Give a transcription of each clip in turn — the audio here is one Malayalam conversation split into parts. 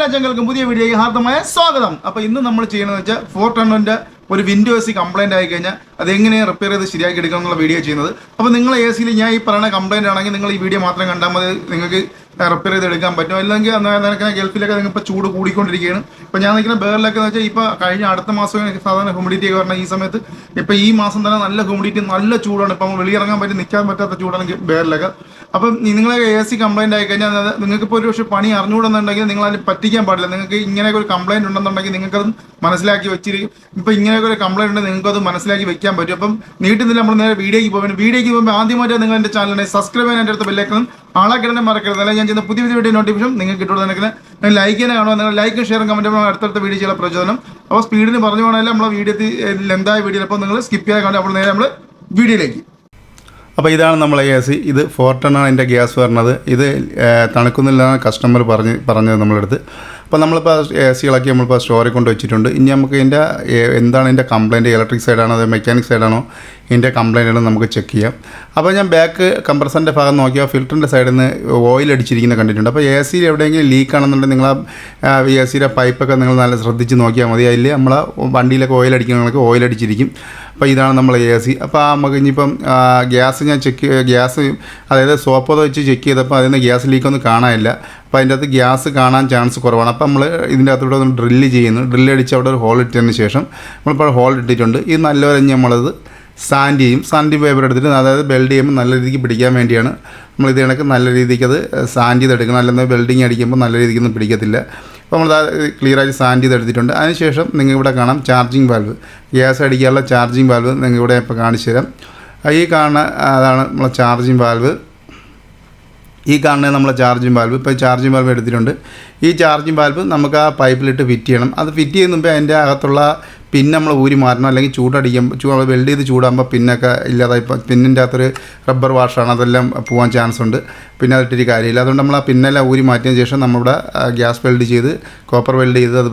എല്ലാ ചങ്ങൾക്കും പുതിയ വീഡിയോയ്ക്ക് ഹാർദമായ സ്വാഗതം. അപ്പോൾ ഇന്ന് നമ്മൾ ചെയ്യുന്നത് വെച്ചാൽ 410 ഒരു വിൻഡോ എ സി കംപ്ലൈൻറ്റ് ആയി കഴിഞ്ഞാൽ അതെങ്ങനെയാണ് റിപ്പയർ ചെയ്ത് ശരിയാക്കി എടുക്കുക എന്നുള്ള വീഡിയോ ചെയ്യുന്നത്. അപ്പോൾ നിങ്ങൾ എ സിയിൽ ഞാൻ ഈ പറയുന്ന കംപ്ലൈൻറ്റ് ആണെങ്കിൽ നിങ്ങൾ ഈ വീഡിയോ മാത്രം കണ്ടാൽ മതി, നിങ്ങൾക്ക് റിപ്പയർ ചെയ്ത് എടുക്കാൻ പറ്റും. അല്ലെങ്കിൽ നിനക്ക് ഗൾഫിലൊക്കെ ഇപ്പോൾ ചൂട് കൂടിക്കൊണ്ടിരിക്കുകയാണ്. ഇപ്പോൾ ഞാൻ നിൽക്കുന്ന ബേറിലൊക്കെ എന്ന് വെച്ചാൽ ഇപ്പോൾ കഴിഞ്ഞ അടുത്ത മാസം സാധാരണ ഹ്യൂമിഡിറ്റി ഒക്കെ പറഞ്ഞാൽ ഈ സമയത്ത് ഇപ്പോൾ ഈ മാസം തന്നെ നല്ല ഹ്യൂമിഡിറ്റി, നല്ല ചൂടാണ്. ഇപ്പം വെളിയിറങ്ങാൻ പറ്റി നിൽക്കാൻ പറ്റാത്ത ചൂടാണ് ബേറിലൊക്കെ. അപ്പം നിങ്ങളെ എ സി കംപ്ലൈൻറ്റ് ആയി കഴിഞ്ഞാൽ നിങ്ങൾക്കിപ്പോൾ ഒരു പക്ഷേ പണി അറിഞ്ഞുകൂടെന്നുണ്ടെങ്കിൽ നിങ്ങളതിൽ പറ്റിക്കാൻ പാടില്ല. നിങ്ങൾക്ക് ഇങ്ങനെയൊക്കെ ഒരു കംപ്ലൈൻറ്റ് ഉണ്ടെന്നുണ്ടെങ്കിൽ നിങ്ങൾക്കത് മനസ്സിലാക്കി വെച്ചിരിക്കും. ഇപ്പോൾ ഇങ്ങനെയൊക്കെ ഒരു കംപ്ലൈൻറ്റ് ഉണ്ടെങ്കിൽ നിങ്ങൾക്കത് മനസ്സിലാക്കി വെക്കാൻ പറ്റും. അപ്പം നീട്ടുന്നില്ല, നമ്മൾ നേരെ വീഡിയോയ്ക്ക് പോകുമ്പോൾ ആദ്യമായിട്ട് നിങ്ങൾ എൻ്റെ ചാനലിനെ സബ്സ്ക്രൈബ് ചെയ്യാൻ എൻ്റെ അടുത്ത് ബെല്ലൈക്കണം ആളാക്കിടനെ മറക്കരുത്. അല്ലെങ്കിൽ ഞാൻ ചെയ്യുന്ന പുതിയ വീഡിയോ നോട്ടിഫിക്കേഷൻ നിങ്ങൾക്ക് കിട്ടുന്നത് നിങ്ങൾ ലൈക്ക് ചെയ്യാൻ കാണുക. നിങ്ങൾ ലൈക്കും ഷെയറും കമൻറ്റും അടുത്തടുത്ത വീഡിയോ ചെയ്യാൻ പ്രചോദനം. അപ്പോൾ സ്പീഡിന് പറഞ്ഞു പോകണമെങ്കിൽ നമ്മളെ വീഡിയോ ലെന്തായ വീഡിയോ അപ്പോൾ നിങ്ങൾ സ്കിപ്പ് ചെയ്യാൻ കാണുക. അപ്പോൾ നേരെ നമ്മൾ വീഡിയോയിലേക്ക്. അപ്പോൾ ഇതാണ് നമ്മളെ എ സി. ഇത് 410 ആണ് എൻ്റെ ഗ്യാസ് പറഞ്ഞത്. ഇത് തണുക്കുന്നില്ലാണ് കസ്റ്റമർ പറഞ്ഞത് നമ്മളെടുത്ത്. അപ്പോൾ നമ്മളിപ്പോൾ എ സികളൊക്കെ നമ്മളിപ്പോൾ സ്റ്റോറിൽ കൊണ്ട് വെച്ചിട്ടുണ്ട്. ഇനി നമുക്ക് ഇതിൻ്റെ എന്താണ് ഇതിൻ്റെ കംപ്ലയിൻറ്റ്, ഇലക്ട്രിക് സൈഡാണോ അതോ മെക്കാനിക് സൈഡാണോ ഇതിൻ്റെ കംപ്ലയിൻ്റ് ആണ് നമുക്ക് ചെക്ക് ചെയ്യാം. അപ്പോൾ ഞാൻ ബാക്ക് കംപ്രസറിൻ്റെ ഭാഗം നോക്കിയാൽ ഫിൽറ്ററിൻ്റെ സൈഡിൽ നിന്ന് ഓയിൽ അടിച്ചിരിക്കുന്ന കണ്ടിട്ടുണ്ട്. അപ്പോൾ എ സിയിൽ എവിടെയെങ്കിലും ലീക്ക് ആണെന്നുണ്ടെങ്കിൽ നിങ്ങൾ ആ എ സിയുടെ പൈപ്പൊക്കെ നിങ്ങൾ നല്ല ശ്രദ്ധിച്ച് നോക്കിയാൽ മതി. അതിൽ നമ്മളെ വണ്ടിയിലൊക്കെ ഓയിൽ അടിക്കുന്നവർക്ക് ഓയിൽ അടിച്ചിരിക്കും. അപ്പോൾ ഇതാണ് നമ്മൾ എ സി. അപ്പോൾ നമുക്ക് ഇനിയിപ്പം ഗ്യാസ് ഞാൻ ഗ്യാസ് അതായത് സോപ്പ് വെച്ച് ചെക്ക് ചെയ്തപ്പോൾ അതിൽ നിന്ന് ഗ്യാസ് ലീക്കൊന്നും കാണാനില്ല. അപ്പോൾ അതിൻ്റെ അകത്ത് ഗ്യാസ് കാണാൻ ചാൻസ് കുറവാണ്. അപ്പോൾ നമ്മൾ ഇതിൻ്റെ അകത്തൂടെ ഒന്ന് ഡ്രില്ല് ചെയ്യുന്നു. ഡ്രില്ലടിച്ച് അവിടെ ഒരു ഹോൾ ഇട്ടതിന് ശേഷം നമ്മളിപ്പോൾ ഹോൾ ഇട്ടിട്ടുണ്ട്. ഇത് നല്ലപോലെ നമ്മളത് സാൻഡ് ചെയ്യും. സാൻഡ് പേപ്പർ എടുത്തിട്ട് അതായത് വെൽഡ് ചെയ്യുമ്പോൾ നല്ല രീതിക്ക് പിടിക്കാൻ വേണ്ടിയാണ് നമ്മളിത് കണക്ക് നല്ല രീതിക്ക് അത് സാൻഡ് ചെയ്തെടുക്കണം. അല്ലെങ്കിൽ വെൽഡിങ് അടിക്കുമ്പോൾ നല്ല രീതിക്കൊന്നും പിടിക്കത്തില്ല. അപ്പോൾ നമ്മൾ ക്ലിയറായിട്ട് സാൻഡ് ചെയ്തെടുത്തിട്ടുണ്ട്. അതിനുശേഷം നിങ്ങൾ ഇവിടെ കാണാം ചാർജിങ് വാൽവ്, ഗ്യാസ് അടിക്കാനുള്ള ചാർജിങ് വാൽവ് നിങ്ങൾ ഇവിടെ ഇപ്പോൾ കാണിച്ചു തരാം. ഈ കാണുന്ന അതാണ് നമ്മളെ ചാർജിങ് വാൽവ്. ഈ കാണുന്നത് നമ്മളെ ചാർജിങ് വാൽവ്. ഇപ്പോൾ ചാർജിങ് വാൽവ് എടുത്തിട്ടുണ്ട്. ഈ ചാർജിങ് വാൽവ് നമുക്ക് ആ പൈപ്പിലിട്ട് ഫിറ്റ് ചെയ്യണം. അത് ഫിറ്റ് ചെയ്യുന്ന മുമ്പേ അതിൻ്റെ അകത്തുള്ള പിൻ നമ്മൾ ഊരി മാറ്റണം. അല്ലെങ്കിൽ ചൂടടിക്കുമ്പോൾ വെൽഡ് ചെയ്ത് ചൂടാകുമ്പോൾ പിന്നൊക്കെ ഇല്ലാതായി പിന്നിൻ്റെ അകത്തൊരു റബ്ബർ വാഷാണ്, അതെല്ലാം പോകാൻ ചാൻസ് ഉണ്ട്. പിന്നെ അതിട്ടൊരു കാര്യമില്ല. അതുകൊണ്ട് നമ്മൾ ആ പിന്നെല്ലാം ഊരി മാറ്റിയതിന് ശേഷം നമ്മളിവിടെ ഗ്യാസ് വെൽഡ് ചെയ്ത് കോപ്പർ വെൽഡ് ചെയ്ത് അത്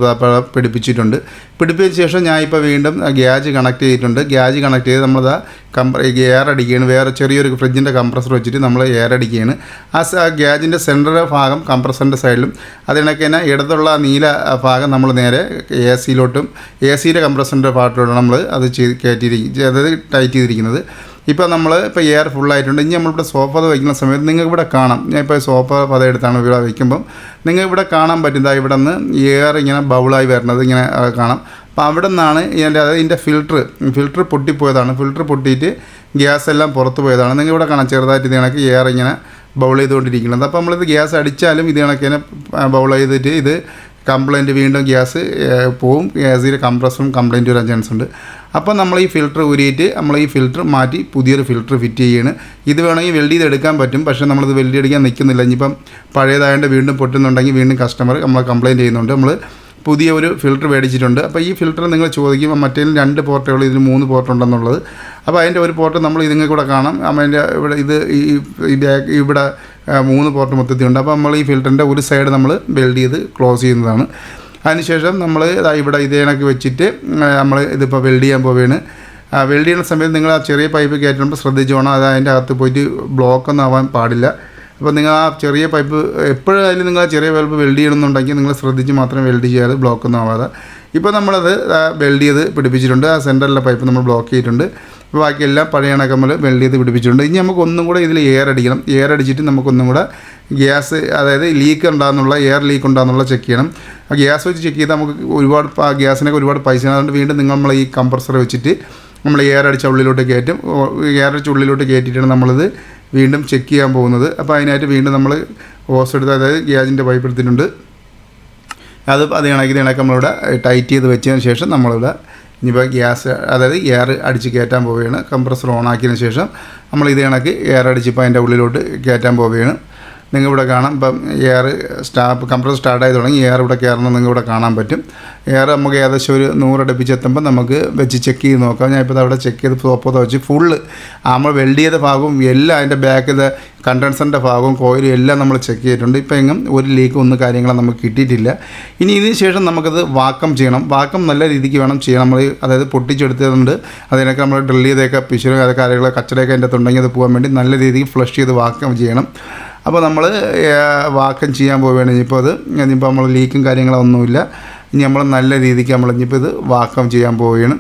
പിടിപ്പിച്ചിട്ടുണ്ട്. പിടിപ്പിച്ച ശേഷം ഞാൻ ഇപ്പോൾ വീണ്ടും ഗ്യാസ് കണക്ട് ചെയ്തിട്ടുണ്ട്. ഗ്യാസ് കണക്ട് ചെയ്ത് നമ്മളത് എയർ അടിക്കുകയാണ്. വേറെ ചെറിയൊരു ഫ്രിഡ്ജിൻ്റെ കംപ്രസർ വെച്ചിട്ട് നമ്മൾ എയർ അടിക്കുകയാണ്. ആ ഗ്യാസിൻ്റെ സെൻറ്റർ ഭാഗം കംപ്രസറിൻ്റെ സൈഡിലും അതിനൊക്കെ തന്നെ ഇടത്തുള്ള നീല ഭാഗം നമ്മൾ നേരെ എ സിയിലോട്ടും എ സിയുടെ കംപ്രസറിൻ്റെ ഭാഗത്തോട്ടാണ് നമ്മൾ അത് അതായത് ടൈറ്റ് ചെയ്തിരിക്കുന്നത്. ഇപ്പോൾ നമ്മൾ ഇപ്പോൾ എയർ ഫുള്ളായിട്ടുണ്ട്. ഇനി നമ്മളിവിടെ സോഫ വയ്ക്കുന്ന സമയത്ത് നിങ്ങൾക്ക് ഇവിടെ കാണാം. ഞാൻ ഇപ്പോൾ സോഫ പത എടുത്താണ് ഇവിടെ വയ്ക്കുമ്പം നിങ്ങൾക്ക് ഇവിടെ കാണാൻ പറ്റുന്നത് ഇവിടെ നിന്ന് എയർ ഇങ്ങനെ ബൗളായി വരുന്നത് ഇങ്ങനെ കാണാം. അപ്പോൾ അവിടെ നിന്നാണ് ഇതിൻ്റെ ഫിൽറ്റർ പൊട്ടിപ്പോയതാണ്. ഫിൽറ്റർ പൊട്ടിയിട്ട് ഗ്യാസ് എല്ലാം പുറത്ത് പോയതാണ്. നിങ്ങൾ ഇവിടെ കാണാം ചെറുതായിട്ട് ഇത് കണക്ക് എയർ ഇങ്ങനെ ബൗൾ ചെയ്തുകൊണ്ടിരിക്കുന്നത്. അപ്പോൾ നമ്മളിത് ഗ്യാസ് അടിച്ചാലും ഇത് കണക്ക് തന്നെ ബൗൾ ചെയ്തിട്ട് ഇത് കംപ്ലയിൻറ്റ് വീണ്ടും ഗ്യാസ് പോവും. ഗ്യാസിൻ്റെ കംപ്രസറും കംപ്ലയിൻറ്റ് വരാൻ ചാൻസ് ഉണ്ട്. അപ്പോൾ നമ്മൾ ഈ ഫിൽറ്റർ ഊരിയിട്ട് നമ്മൾ ഈ ഫിൽറ്റർ മാറ്റി പുതിയൊരു ഫിൽറ്റർ ഫിറ്റ് ചെയ്യാണ്. ഇത് വേണമെങ്കിൽ വെൽഡ് ചെയ്തെടുക്കാൻ പറ്റും. പക്ഷേ നമ്മളിത് വെൽഡ് ചെയ്തെടുക്കാൻ നിൽക്കുന്നില്ല. ഇനിയിപ്പം പഴയതായതുകൊണ്ട് വീണ്ടും പൊട്ടുന്നുണ്ടെങ്കിൽ വീണ്ടും കസ്റ്റമർ നമ്മളെ കംപ്ലയിൻറ്റ് ചെയ്യുന്നുണ്ട്. നമ്മൾ പുതിയ ഒരു ഫിൽറ്റർ മേടിച്ചിട്ടുണ്ട്. അപ്പോൾ ഈ ഫിൽറ്റർ നിങ്ങൾ ചോദിക്കുമ്പോൾ മറ്റേതിൽ 2 പോർട്ടുകൾ ഇതിന് 3 പോർട്ട് ഉണ്ടെന്നുള്ളത്. അപ്പോൾ അതിൻ്റെ ഒരു പോർട്ട് നമ്മൾ ഇതിങ്ങൾക്ക് കൂടെ കാണാം. അതിൻ്റെ ഇവിടെ ഇത് ഈ ബാക്ക് ഇവിടെ 3 പോർട്ട് മൊത്തത്തിലുണ്ട്. അപ്പോൾ നമ്മൾ ഈ ഫിൽറ്ററിൻ്റെ ഒരു സൈഡ് നമ്മൾ വെൽഡ് ചെയ്ത് ക്ലോസ് ചെയ്യുന്നതാണ്. അതിനുശേഷം നമ്മൾ ഇവിടെ ഇത് കണക്ക് വെച്ചിട്ട് നമ്മൾ ഇതിപ്പോൾ വെൽഡ് ചെയ്യാൻ പോവുകയാണ്. വെൽഡ് ചെയ്യുന്ന സമയത്ത് നിങ്ങൾ ആ ചെറിയ പൈപ്പ് കയറ്റുമ്പോൾ ശ്രദ്ധിച്ച് വേണം. അത് അതിൻ്റെ അകത്ത് പോയിട്ട് ബ്ലോക്കൊന്നും ആവാൻ പാടില്ല. അപ്പോൾ നിങ്ങൾ ആ ചെറിയ പൈപ്പ് എപ്പോഴായാലും നിങ്ങൾ ആ ചെറിയ പൈപ്പ് വെൽഡ് ചെയ്യണമെന്നുണ്ടെങ്കിൽ നിങ്ങൾ ശ്രദ്ധിച്ച് മാത്രം വെൽഡ് ചെയ്യാതെ ബ്ലോക്കൊന്നും ആവാതെ. ഇപ്പോൾ നമ്മളത് വെൽഡ് ചെയ്ത് പിടിപ്പിച്ചിട്ടുണ്ട്. ആ സെൻറ്ററിലെ പൈപ്പ് നമ്മൾ ബ്ലോക്ക് ചെയ്തിട്ടുണ്ട്. അപ്പോൾ ബാക്കിയെല്ലാം പഴയ കണക്ക് നമ്മൾ വെൽഡ് ചെയ്ത് പിടിപ്പിച്ചിട്ടുണ്ട്. ഇനി നമുക്ക് ഒന്നും കൂടെ ഇതിൽ എയർ അടിക്കണം. എയർ അടിച്ചിട്ട് നമുക്കൊന്നും കൂടെ ഗ്യാസ് അതായത് ലീക്ക് ഉണ്ടാകുന്നുള്ള എയർ ലീക്ക് ഉണ്ടാകുന്നുള്ള ചെക്ക് ചെയ്യണം. ആ ഗ്യാസ് വെച്ച് ചെക്ക് ചെയ്താൽ നമുക്ക് ഒരുപാട് ഗ്യാസിനൊക്കെ ഒരുപാട് പൈസ. അതുകൊണ്ട് വീണ്ടും നമ്മൾ ഈ കംപ്രസർ വെച്ചിട്ട് നമ്മൾ എയർ അടിച്ച ഉള്ളിലോട്ട് കയറ്റും. എയർ അടിച്ച ഉള്ളിലോട്ട് കയറ്റിയിട്ടാണ് നമ്മളിത് വീണ്ടും ചെക്ക് ചെയ്യാൻ പോകുന്നത്. അപ്പോൾ അതിനായിട്ട് വീണ്ടും നമ്മൾ ഹോസ് എടുത്ത് അതായത് ഗ്യാസിൻ്റെ പൈപ്പ് എടുത്തിട്ടുണ്ട്. അത് കണക്ക് നമ്മളിവിടെ ടൈറ്റ് ചെയ്ത് വെച്ചതിന് ശേഷം നമ്മളിവിടെ ഇനിയിപ്പോൾ ഗ്യാസ് അതായത് എയർ അടിച്ച് കയറ്റാൻ പോവുകയാണ്. കംപ്രസർ ഓൺ ആക്കിയതിന് ശേഷം നമ്മൾ ഇത് കണക്ക് എയർ അടിച്ചിപ്പോൾ അതിൻ്റെ ഉള്ളിലോട്ട് കയറ്റാൻ പോവുകയാണ്. നിങ്ങളിവിടെ കാണാം. ഇപ്പം എയർ കംപ്രസർ സ്റ്റാർട്ടായി തുടങ്ങി. എയർ ഇവിടെ കയറണം നിങ്ങളിവിടെ കാണാൻ പറ്റും. എയർ നമുക്ക് ഏകദേശം ഒരു 100 അടുപ്പിച്ചെത്തുമ്പോൾ നമുക്ക് വെച്ച് ചെക്ക് ചെയ്ത് നോക്കാം. ഞാൻ ഇപ്പോൾ അവിടെ ചെക്ക് ചെയ്ത് സോപ്പത വെച്ച് ഫുള്ള് നമ്മൾ വെൽഡ് ചെയ്ത ഭാഗവും എല്ലാം അതിൻ്റെ ബാക്കിൽ കണ്ടൻസറിൻ്റെ ഭാഗവും കോയിലും എല്ലാം നമ്മൾ ചെക്ക് ചെയ്തിട്ടുണ്ട്. ഇപ്പോൾ എങ്ങും ഒരു ലീക്കും ഒന്നും കാര്യങ്ങളും നമുക്ക് കിട്ടിയിട്ടില്ല. ഇനി ഇതിന് ശേഷം നമുക്കത് വാക്കം ചെയ്യണം. വാക്കം നല്ല രീതിക്ക് വേണം ചെയ്യാൻ. നമ്മൾ അതായത് പൊട്ടിച്ചെടുത്തതുകൊണ്ട് അതിനൊക്കെ നമ്മൾ ഡ്രിൽ ചെയ്തൊക്കെ പിശുര കാര്യങ്ങൾ കച്ചടയൊക്കെ അതിൻ്റെ അകത്തുണ്ടെങ്കിൽ അത് പോകാൻ വേണ്ടി നല്ല രീതിക്ക് ഫ്ലഷ് ചെയ്ത് വാക്കം ചെയ്യണം. അപ്പോൾ നമ്മൾ വാക്കം ചെയ്യാൻ പോവുകയാണ് ഇനിയിപ്പോൾ ഇനിയിപ്പോൾ നമ്മൾ ലീക്കും കാര്യങ്ങളൊന്നുമില്ല. ഇനി നമ്മൾ നല്ല രീതിക്ക് ഇനിയിപ്പോൾ ഇത് വാക്കം ചെയ്യാൻ പോവുകയാണ്.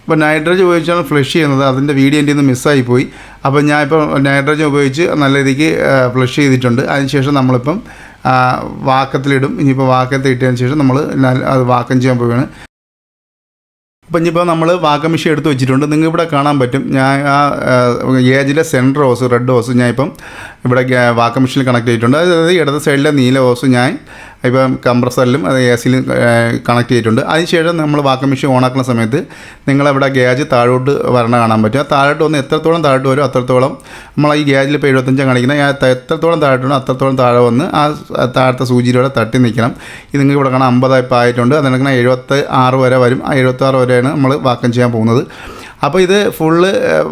ഇപ്പോൾ നൈട്രജൻ ഉപയോഗിച്ചാണ് ഫ്ലഷ് ചെയ്യുന്നത്. അതിൻ്റെ വീഡിയോ എൻ്റെ നിന്ന് മിസ്സായിപ്പോയി. അപ്പോൾ ഞാനിപ്പോൾ നൈട്രജൻ ഉപയോഗിച്ച് നല്ല രീതിക്ക് ഫ്ലഷ് ചെയ്തിട്ടുണ്ട്. അതിനുശേഷം നമ്മളിപ്പം വാക്കത്തിലിടും. ഇനിയിപ്പോൾ വാക്കത്തിൽ ഇട്ടതിന് ശേഷം നമ്മൾ അത് വാക്കം ചെയ്യാൻ പോവുകയാണ്. അപ്പോൾ ഇനിയിപ്പോൾ നമ്മൾ വാക്കം മെഷീൻ എടുത്ത് വെച്ചിട്ടുണ്ട്. നിങ്ങൾക്ക് ഇവിടെ കാണാൻ പറ്റും. ഞാൻ ആ ഏജിലെ സെൻറ്റർ ഹോസ് റെഡ് ഹോസ് ഞാൻ ഇപ്പം ഇവിടെ വാക്കം മെഷീനിൽ കണക്ട് ചെയ്തിട്ടുണ്ട്. അതായത് ഇടത് സൈഡിലെ നീല ഹോസ് ഞാൻ ഇപ്പം കംപ്രസറിലും അത് എ സിയിലും കണക്ട് ചെയ്തിട്ടുണ്ട്. അതിനുശേഷം നമ്മൾ വാക്കം മെഷീൻ ഓണാക്കുന്ന സമയത്ത് നിങ്ങളവിടെ ഗേജ് താഴോട്ട് വരണ കാണാൻ പറ്റും. ആ താഴോട്ട് വന്ന് എത്രത്തോളം താഴോട്ട് വരും അത്രത്തോളം നമ്മൾ ഈ ഗേജിൽ ഇപ്പോൾ 75 കാണിക്കുന്നത് എത്രത്തോളം താഴോട്ട് അത്രത്തോളം താഴെ വന്ന് ആ താഴത്തെ സൂചിയിലൂടെ തട്ടി നിൽക്കണം. ഇത് നിങ്ങൾക്ക് ഇവിടെ കാണാം 50 ഇപ്പോൾ ആയിട്ടുണ്ട്. അതിനൊക്കെ 76 വരെ വരും. ആ 76 വരെയാണ് നമ്മൾ വാക്കം ചെയ്യാൻ പോകുന്നത്. അപ്പോൾ ഇത് ഫുള്ള്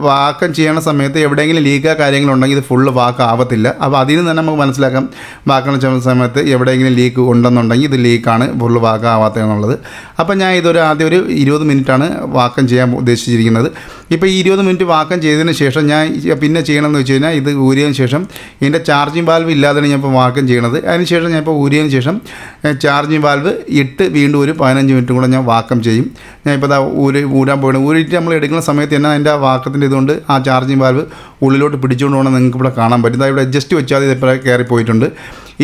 വാക്കം ചെയ്യുന്ന സമയത്ത് എവിടെയെങ്കിലും ലീക്കോ കാര്യങ്ങളുണ്ടെങ്കിൽ ഇത് ഫുള്ള് വാക്കം ആവത്തില്ല. അപ്പോൾ അതിൽ നിന്ന് തന്നെ നമുക്ക് മനസ്സിലാക്കാം വാക്കം ചെയ്യുന്ന സമയത്ത് എവിടെയെങ്കിലും ലീക്ക് ഉണ്ടെന്നുണ്ടെങ്കിൽ ഇത് ലീക്കാണ് ഫുള്ള് വാക്കം ആവാത്തതെന്നുള്ളത്. അപ്പോൾ ഞാൻ ആദ്യം ഒരു 20 മിനിറ്റാണ് വാക്കം ചെയ്യാൻ ഉദ്ദേശിച്ചിരിക്കുന്നത്. ഇപ്പോൾ ഈ 20 മിനിറ്റ് വാക്കം ചെയ്തതിന് ശേഷം ഞാൻ പിന്നെ ചെയ്യണമെന്ന് വെച്ച് കഴിഞ്ഞാൽ ഇത് ഊരിയതിന് ശേഷം ഇതിൻ്റെ ചാർജിങ് വാൽവ് ഇല്ലാതെയാണ് ഞാൻ ഇപ്പോൾ വാക്കം ചെയ്യണത്. അതിനുശേഷം ഞാൻ ഇപ്പോൾ ഊരിയതിന് ശേഷം ചാർജിങ് വാൽവ് ഇട്ട് വീണ്ടും ഒരു 15 മിനിറ്റും കൂടെ ഞാൻ വാക്കം ചെയ്യും. ഞാൻ ഇപ്പോൾ ഊരാൻ പോകണം. ഊരിയിട്ട് നമ്മൾ എടുക്കുന്ന സമയത്ത് തന്നെ അതിൻ്റെ ആ വാക്കത്തിൻ്റെ ഇതുകൊണ്ട് ആ ചാർജിങ് വാൽവ് ഉള്ളിലോട്ട് പിടിച്ചുകൊണ്ട് പോകണം. നിങ്ങൾക്ക് ഇവിടെ കാണാൻ പറ്റും. ഇവിടെ അഡ്ജസ്റ്റ് വെച്ചാൽ ഇതിപ്പോൾ കയറിപ്പോയിട്ടുണ്ട്.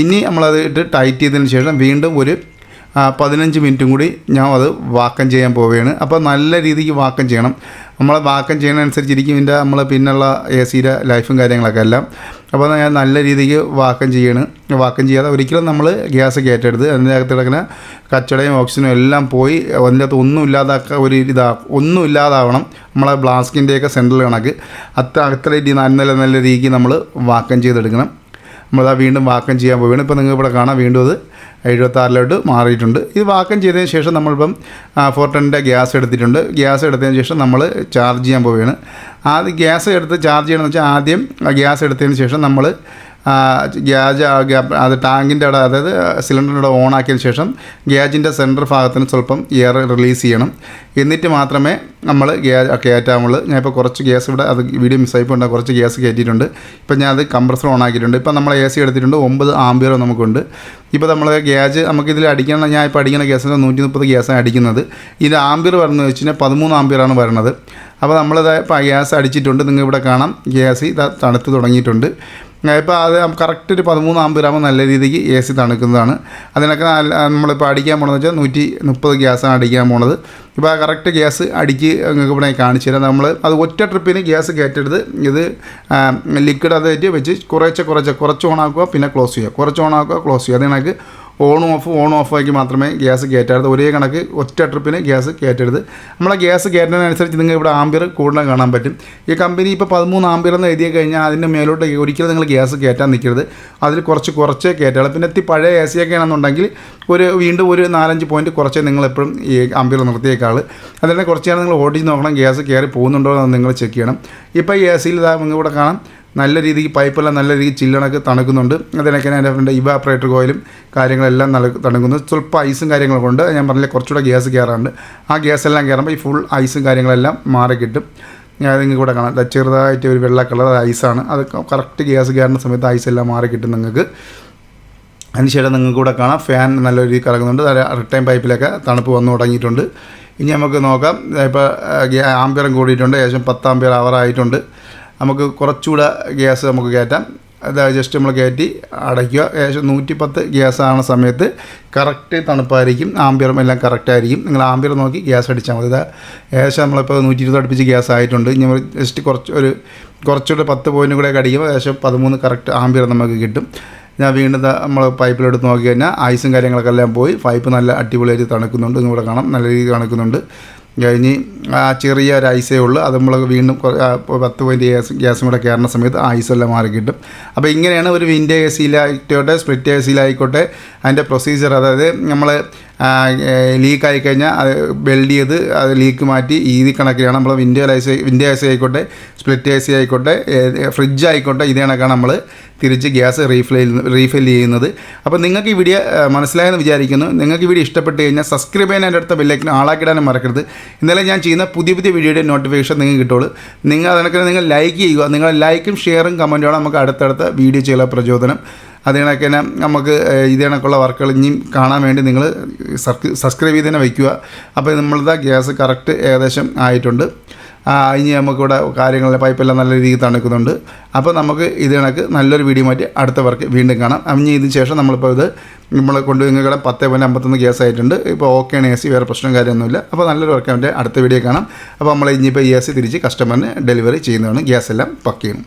ഇനി നമ്മളത് ഇട്ട് ടൈറ്റ് ചെയ്തതിന് ശേഷം വീണ്ടും ഒരു 15 മിനിറ്റും കൂടി ഞാൻ അത് വാക്കം ചെയ്യാൻ പോവുകയാണ്. അപ്പോൾ നല്ല രീതിക്ക് വാക്കം ചെയ്യണം. നമ്മൾ വാക്കം ചെയ്യുന്നതനുസരിച്ചിരിക്കും ഇതിൻ്റെ നമ്മൾ പിന്നുള്ള എ സിയുടെ ലൈഫും കാര്യങ്ങളൊക്കെ എല്ലാം. അപ്പോൾ ഞാൻ നല്ല രീതിക്ക് വാക്കം ചെയ്യാതെ ഒരിക്കലും നമ്മൾ ഗ്യാസ് കയറ്റരുത്. അതിൻ്റെ അകത്ത് കിടക്കുന്ന കച്ചടയും ഓക്സിജനും എല്ലാം പോയി അതിൻ്റെ അകത്ത് ഒന്നും ഇല്ലാതാവണം. നമ്മളെ ബ്ലാസ്കിൻ്റെയൊക്കെ സെൻട്രൽ കണക്ക് അത്ര നല്ല രീതിക്ക് നമ്മൾ വാക്കം ചെയ്തെടുക്കണം. നമ്മളത് വീണ്ടും വാക്കം ചെയ്യാൻ പോവുകയാണ്. ഇപ്പോൾ നിങ്ങൾ ഇവിടെ കാണാം വീണ്ടും അത് 76 മാറിയിട്ടുണ്ട്. ഇത് വാക്കം ചെയ്തതിന് ശേഷം നമ്മളിപ്പം 410 ഗ്യാസ് എടുത്തിട്ടുണ്ട്. ഗ്യാസ് എടുത്തതിന് ശേഷം നമ്മൾ ചാർജ് ചെയ്യാൻ പോവുകയാണ്. ആദ്യം ഗ്യാസ് എടുത്ത് ചാർജ് ചെയ്യണമെന്ന് വെച്ചാൽ ആദ്യം ഗ്യാസ് എടുത്തതിന് ശേഷം നമ്മൾ അത് ടാങ്കിൻ്റെ അവിടെ അതായത് സിലിണ്ടറിൻ്റെ ഓൺ ആക്കിയതിന് ശേഷം ഗ്യാസിൻ്റെ സെൻറ്റർ ഭാഗത്തിന് സ്വല്പം എയർ റിലീസ് ചെയ്യണം. എന്നിട്ട് മാത്രമേ നമ്മൾ കയറ്റാമുള്ളൂ. ഞാനിപ്പോൾ കുറച്ച് ഗ്യാസ് ഇവിടെ അത് വീഡിയോ മിസ്സായിപ്പോണ്ട് കുറച്ച് ഗ്യാസ് കയറ്റിയിട്ടുണ്ട്. ഇപ്പോൾ ഞാൻ അത് കംപ്രസർ ഓൺ ആക്കിയിട്ടുണ്ട്. ഇപ്പോൾ നമ്മൾ AC എടുത്തിട്ടുണ്ട്. 9 ആംപിയർ നമുക്കുണ്ട്. ഇപ്പോൾ നമ്മൾ ഗ്യാസ് നമുക്കിതിൽ അടിക്കണം. ഞാൻ ഇപ്പോൾ അടിക്കുന്ന ഗ്യാസിന് 130 ഗ്യാസാണ് അടിക്കുന്നത്. ഇതിൻ്റെ ആംപിയർ വരുന്നത് വെച്ച് കഴിഞ്ഞാൽ 13 ആംപിയറാണ് വരുന്നത്. അപ്പോൾ നമ്മളിത് ഇപ്പോൾ ഗ്യാസ് അടിച്ചിട്ടുണ്ട്. നിങ്ങൾ ഇവിടെ കാണാം ഗ്യാസ് ഇത് തണുത്ത് തുടങ്ങിയിട്ടുണ്ട്. ഇപ്പോൾ അത് കറക്റ്റ് ഒരു 13 ആംപിയറാകുമ്പോൾ നല്ല രീതിക്ക് AC തണുക്കുന്നതാണ്. അതിനൊക്കെ നമ്മളിപ്പോൾ അടിക്കാൻ പോകണമെന്ന് വെച്ചാൽ 130 ഗ്യാസാണ് അടിക്കാൻ പോണത്. ഇപ്പോൾ ആ കറക്റ്റ് ഗ്യാസ് നിങ്ങൾക്ക് ഇവിടെ കാണിച്ചു തരാം. നമ്മൾ അത് ഒറ്റ ട്രിപ്പിന് ഗ്യാസ് കയറ്റരുത്. ഇത് ലിക്വിഡ് അതായിട്ട് വെച്ച് കുറച്ച് ഓണാക്കുക പിന്നെ ക്ലോസ് ചെയ്യുക, കുറച്ച് ഓണാക്കുക ക്ലോസ് ചെയ്യുക. അത് കണക്ക് ഓൺ ഓഫ് ആക്കി മാത്രമേ ഗ്യാസ് കയറ്റരുത്. ഒരേ കണക്ക് ഒറ്റ ട്രിപ്പിന് ഗ്യാസ് കയറ്റരുത്. നമ്മളെ ഗ്യാസ് കയറ്റുന്നതിനനുസരിച്ച് നിങ്ങൾ ഇവിടെ ആംപിയർ കൂടുതൽ കാണാൻ പറ്റും. ഈ കമ്പനി ഇപ്പോൾ 13 ആംപിയർ എന്ന് എഴുതി കഴിഞ്ഞാൽ അതിൻ്റെ മേലോട്ട് ഒരിക്കലും നിങ്ങൾ ഗ്യാസ് കയറ്റാൻ നിൽക്കരുത്. അതിൽ കുറച്ചേ കയറ്റുള്ളൂ. പിന്നെ പഴയ AC ഒക്കെ ആണെന്നുണ്ടെങ്കിൽ വീണ്ടും ഒരു 4-5 പോയിൻറ്റ് കുറച്ചേ നിങ്ങളെപ്പോഴും ഈ ആംപിയർ നിർത്തിയേക്കാൾ. അതിനെ കുറച്ചാണ് നിങ്ങൾ ഓടിച്ച് നോക്കണം ഗ്യാസ് കയറി പോകുന്നുണ്ടോ എന്ന് നിങ്ങൾ ചെക്ക് ചെയ്യണം. ഇപ്പോൾ ഈ AC-യിൽ നിങ്ങൾ ഇവിടെ കാണാം നല്ല രീതിക്ക് പൈപ്പെല്ലാം നല്ല രീതിക്ക് ചില്ലണക്ക് തണുക്കുന്നുണ്ട്. അതിനൊക്കെ അതിൻ്റെ ഇവാപ്പറേറ്റർ കോയിലും കാര്യങ്ങളെല്ലാം തണുക്കുന്നു. സ്വല്പം ഐസും കാര്യങ്ങളൊക്കെ ഉണ്ട്. ഞാൻ പറഞ്ഞില്ല കുറച്ചുകൂടെ ഗ്യാസ് കയറാറുണ്ട്. ആ ഗ്യാസ് എല്ലാം കയറുമ്പോൾ ഈ ഫുൾ ഐസും കാര്യങ്ങളെല്ലാം മാറി കിട്ടും. ഞാൻ നിങ്ങൾക്ക് ഇവിടെ കാണാം ചെറുതായിട്ട് ഒരു വെള്ള കളർ ഐസാണ്. അത് കറക്റ്റ് ഗ്യാസ് കയറുന്ന സമയത്ത് ഐസെല്ലാം മാറി കിട്ടും നിങ്ങൾക്ക്. അതിനുശേഷം നിങ്ങൾക്ക് ഇവിടെ കാണാം ഫാൻ നല്ല രീതിയിൽ കറങ്ങുന്നുണ്ട്. റിട്ടേൺ പൈപ്പിലൊക്കെ തണുപ്പ് വന്നു തുടങ്ങിയിട്ടുണ്ട്. ഇനി നമുക്ക് നോക്കാം. ഇപ്പോൾ ആംപിയറും കൂടിയിട്ടുണ്ട്. ഏകദേശം 10 ആംപിയർ ആയിട്ടുണ്ട്. നമുക്ക് കുറച്ചുകൂടെ ഗ്യാസ് നമുക്ക് കയറ്റാം. അത് ജസ്റ്റ് നമ്മൾ കയറ്റി അടയ്ക്കുക. ഏകദേശം 110 ഗ്യാസ് ആവുന്ന സമയത്ത് കറക്റ്റ് തണുപ്പായിരിക്കും. ആംപിയറും എല്ലാം കറക്റ്റായിരിക്കും. നിങ്ങൾ ആംപിയർ നോക്കി ഗ്യാസ് അടിച്ചാൽ മതി. ഏകദേശം നമ്മളിപ്പോൾ 120 അടുപ്പിച്ച് ഗ്യാസ് ആയിട്ടുണ്ട്. ഇനി നമ്മൾ ജസ്റ്റ് കുറച്ചുകൂടെ 10 പോയിൻറ്റ് കൂടെ അടിക്കുമ്പോൾ ഏകദേശം 13 കറക്റ്റ് ആംപിയർ നമുക്ക് കിട്ടും. ഞാൻ വീണ്ടും നമ്മൾ പൈപ്പിലെടുത്ത് നോക്കി കഴിഞ്ഞാൽ ഐസും കാര്യങ്ങളൊക്കെ എല്ലാം പോയി പൈപ്പ് നല്ല അടിപൊളിയായിട്ട് തണുക്കുന്നുണ്ട്. നിങ്ങളിവിടെ കാണാം നല്ല രീതിയിൽ തണുക്കുന്നുണ്ട്. കഴിഞ്ഞ് ആ ചെറിയ ഒരു ഐസേ ഉള്ളൂ. അത് നമ്മൾ വീണ്ടും 10 പോയിൻറ്റ് ഗ്യാസും കൂടെ കയറുന്ന സമയത്ത് ഐസെല്ലാം മാറി കിട്ടും. അപ്പോൾ ഇങ്ങനെയാണ് ഒരു വിൻഡോ AC-യിലായിക്കോട്ടെ സ്പ്ലിറ്റ് AC-യിലായിക്കോട്ടെ അതിൻ്റെ പ്രൊസീജിയർ. അതായത് നമ്മൾ ലീക്ക് ആയിക്കഴിഞ്ഞാൽ അത് വെൽഡ് ചെയ്ത് അത് ലീക്ക് മാറ്റി ഈസി കണക്കിലാണ് നമ്മൾ വിൻഡോ എ സി ആയിക്കോട്ടെ, സ്പ്ലിറ്റ് എ സി ആയിക്കോട്ടെ, ഫ്രിഡ്ജ് ആയിക്കോട്ടെ, ഇത് കണക്കാണ് നമ്മൾ തിരിച്ച് ഗ്യാസ് റീഫിൽ ചെയ്യുന്നത്. അപ്പോൾ നിങ്ങൾക്ക് ഈ വീഡിയോ മനസ്സിലായെന്ന് വിചാരിക്കുന്നു. നിങ്ങൾക്ക് ഈ വീഡിയോ ഇഷ്ടപ്പെട്ട് കഴിഞ്ഞാൽ സബ്സ്ക്രൈബ് ചെയ്യാൻ എൻ്റെ അടുത്ത ബെല്ലൈക്കൻ ആളാക്കിടാനും മറക്കരുത്. എന്നാലും ഞാൻ ചെയ്യുന്ന പുതിയ വീഡിയോയുടെ നോട്ടിഫിക്കേഷൻ നിങ്ങൾക്ക് കിട്ടുള്ളൂ. നിങ്ങൾ ലൈക്ക് ചെയ്യുക. നിങ്ങളുടെ ലൈക്കും ഷെയറും കമൻറ്റുമാണ് നമുക്ക് അടുത്തടുത്ത വീഡിയോ ചെയ്യാൻ പ്രചോദനം. അത് കണക്ക് തന്നെ നമുക്ക് ഇത് കണക്കുള്ള വർക്കുകൾ ഇനിയും കാണാൻ വേണ്ടി നിങ്ങൾ സബ്സ്ക്രൈബ് ചെയ്ത് തന്നെ വയ്ക്കുക. അപ്പോൾ നമ്മളുടെ ഗ്യാസ് കറക്റ്റ് ഏകദേശം ആയിട്ടുണ്ട്. ഇനി നമുക്കിവിടെ കാര്യങ്ങളിൽ പൈപ്പെല്ലാം നല്ല രീതിയിൽ തണുക്കുന്നുണ്ട്. അപ്പോൾ നമുക്ക് ഇത് കണക്ക് നല്ലൊരു വീഡിയോ മാറ്റി അടുത്ത വർക്ക് വീണ്ടും കാണാം. ഇനി ഇതിന് ശേഷം നമ്മളിപ്പോൾ ഇത് നമ്മൾ നിങ്ങളുടെ 10.51 ഗ്യാസ് ആയിട്ടുണ്ട്. ഇപ്പോൾ ഓക്കെയാണ് AC, വേറെ പ്രശ്നം കാര്യമൊന്നുമില്ല. അപ്പോൾ നല്ലൊരു വർക്ക് അടുത്ത വീഡിയോ കാണാം. അപ്പോൾ നമ്മൾ ഇനിയിപ്പോൾ AC തിരിച്ച് കസ്റ്റമറിന് ഡെലിവറി ചെയ്യുന്നതാണ്. ഗ്യാസ് എല്ലാം പക്കയും.